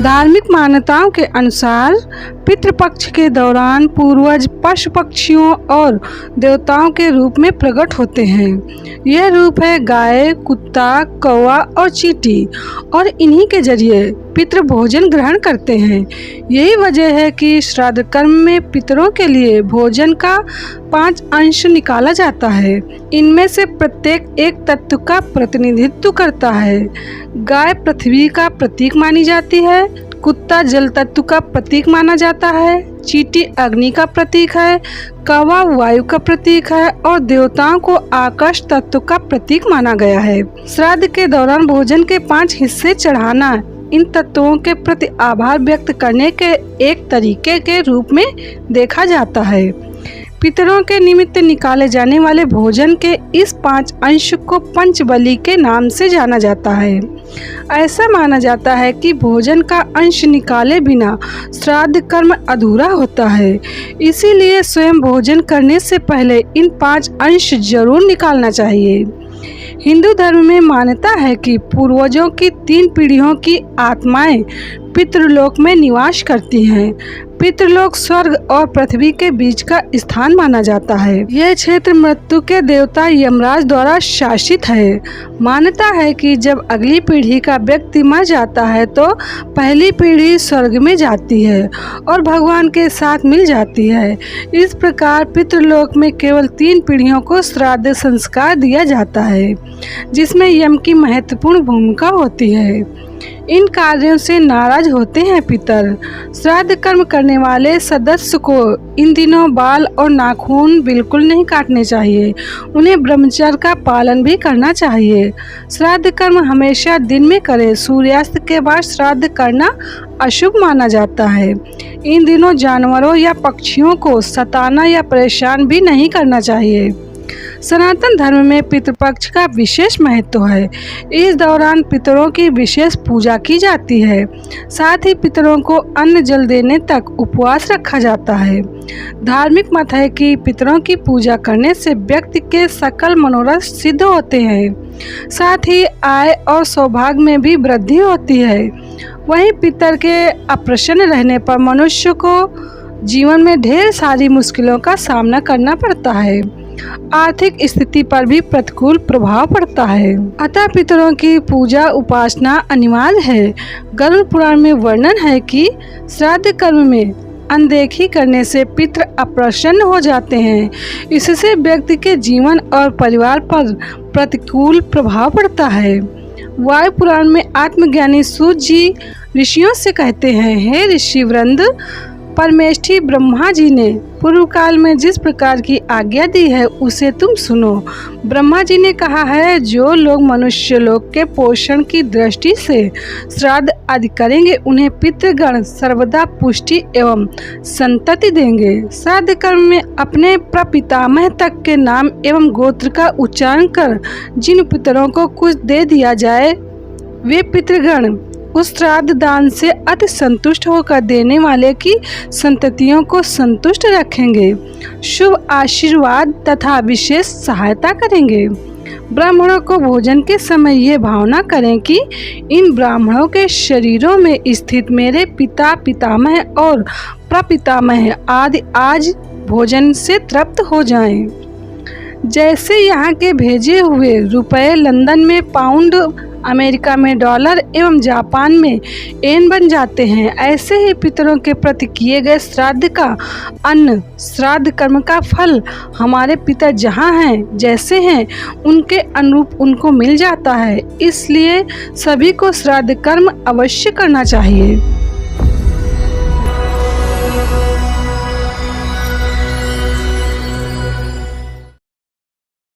धार्मिक मान्यताओं के अनुसार पितृपक्ष के दौरान पूर्वज पशु पक्षियों और देवताओं के रूप में प्रकट होते हैं। यह रूप है गाय, कुत्ता, कौवा और चींटी, और इन्हीं के जरिए पितृ भोजन ग्रहण करते हैं। यही वजह है कि श्राद्ध कर्म में पितरों के लिए भोजन का 5 अंश निकाला जाता है। इनमें से प्रत्येक एक तत्व का प्रतिनिधित्व करता है। गाय पृथ्वी का प्रतीक मानी जाती है, कुत्ता जल तत्व का प्रतीक माना जाता है, चींटी अग्नि का प्रतीक है, कौवा वायु का प्रतीक है और देवताओं को आकाश तत्व का प्रतीक माना गया है। श्राद्ध के दौरान भोजन के 5 हिस्से चढ़ाना इन तत्वों के प्रति आभार व्यक्त करने के एक तरीके के रूप में देखा जाता है। पितरों के निमित्त निकाले जाने वाले भोजन के इस 5 अंश को पंचबलि के नाम से जाना जाता है। ऐसा माना जाता है कि भोजन का अंश निकाले बिना श्राद्ध कर्म अधूरा होता है। इसीलिए स्वयं भोजन करने से पहले इन 5 अंश जरूर निकालना चाहिए। हिंदू धर्म में मान्यता है कि पूर्वजों की 3 पीढ़ियों की आत्माएं पितृलोक में निवास करती हैं। पितृलोक स्वर्ग और पृथ्वी के बीच का स्थान माना जाता है। यह क्षेत्र मृत्यु के देवता यमराज द्वारा शासित है। मान्यता है कि जब अगली पीढ़ी का व्यक्ति मर जाता है तो पहली पीढ़ी स्वर्ग में जाती है और भगवान के साथ मिल जाती है। इस प्रकार पितृलोक में केवल 3 पीढ़ियों को श्राद्ध संस्कार दिया जाता है, जिसमें यम की महत्वपूर्ण भूमिका होती है। इन कार्यों से नाराज होते हैं पितर। श्राद्ध कर्म करने वाले सदस्य को इन दिनों बाल और नाखून बिल्कुल नहीं काटने चाहिए। उन्हें ब्रह्मचर्य का पालन भी करना चाहिए। श्राद्ध कर्म हमेशा दिन में करें। सूर्यास्त के बाद श्राद्ध करना अशुभ माना जाता है। इन दिनों जानवरों या पक्षियों को सताना या परेशान भी नहीं करना चाहिए। सनातन धर्म में पितृपक्ष का विशेष महत्व है। इस दौरान पितरों की विशेष पूजा की जाती है। साथ ही पितरों को अन्न जल देने तक उपवास रखा जाता है। धार्मिक मत है कि पितरों की पूजा करने से व्यक्ति के सकल मनोरथ सिद्ध होते हैं। साथ ही आय और सौभाग्य में भी वृद्धि होती है। वहीं पितर के अप्रसन्न रहने पर मनुष्य को जीवन में ढेर सारी मुश्किलों का सामना करना पड़ता है। आर्थिक स्थिति पर भी प्रतिकूल प्रभाव पड़ता है। अतः पितरों की पूजा उपासना अनिवार्य है। गरुड़ पुराण में वर्णन है कि श्राद्ध कर्म में अनदेखी करने से पितृ अप्रसन्न हो जाते हैं। इससे व्यक्ति के जीवन और परिवार पर प्रतिकूल प्रभाव पड़ता है। वायु पुराण में आत्मज्ञानी सूत जी ऋषियों से कहते हैं, हे ऋषि वृंद, परमेष्ठी ब्रह्मा जी ने पूर्व काल में जिस प्रकार की आज्ञा दी है उसे तुम सुनो। ब्रह्मा जी ने कहा है, जो लोग मनुष्य लोक के पोषण की दृष्टि से श्राद्ध आदि करेंगे उन्हें पितृगण सर्वदा पुष्टि एवं संतति देंगे। श्राद्ध कर्म में अपने प्रपितामह तक के नाम एवं गोत्र का उच्चारण कर जिन पितरों को कुछ दे दिया जाए वे पितृगण उस श्राद्ध दान से अति संतुष्ट होकर देने वाले की संततियों को संतुष्ट रखेंगे, शुभ आशीर्वाद तथा विशेष सहायता करेंगे। ब्राह्मणों को भोजन के समय ये भावना करें कि इन ब्राह्मणों के शरीरों में स्थित मेरे पिता, पितामह और प्रपितामह आदि आज भोजन से तृप्त हो जाएं। जैसे यहाँ के भेजे हुए रुपए लंदन में पाउंड, अमेरिका में डॉलर एवं जापान में येन बन जाते हैं, ऐसे ही पितरों के प्रति किए गए श्राद्ध का अन्न, श्राद्ध कर्म का फल हमारे पिता जहाँ हैं, जैसे हैं, उनके अनुरूप उनको मिल जाता है। इसलिए सभी को श्राद्ध कर्म अवश्य करना चाहिए।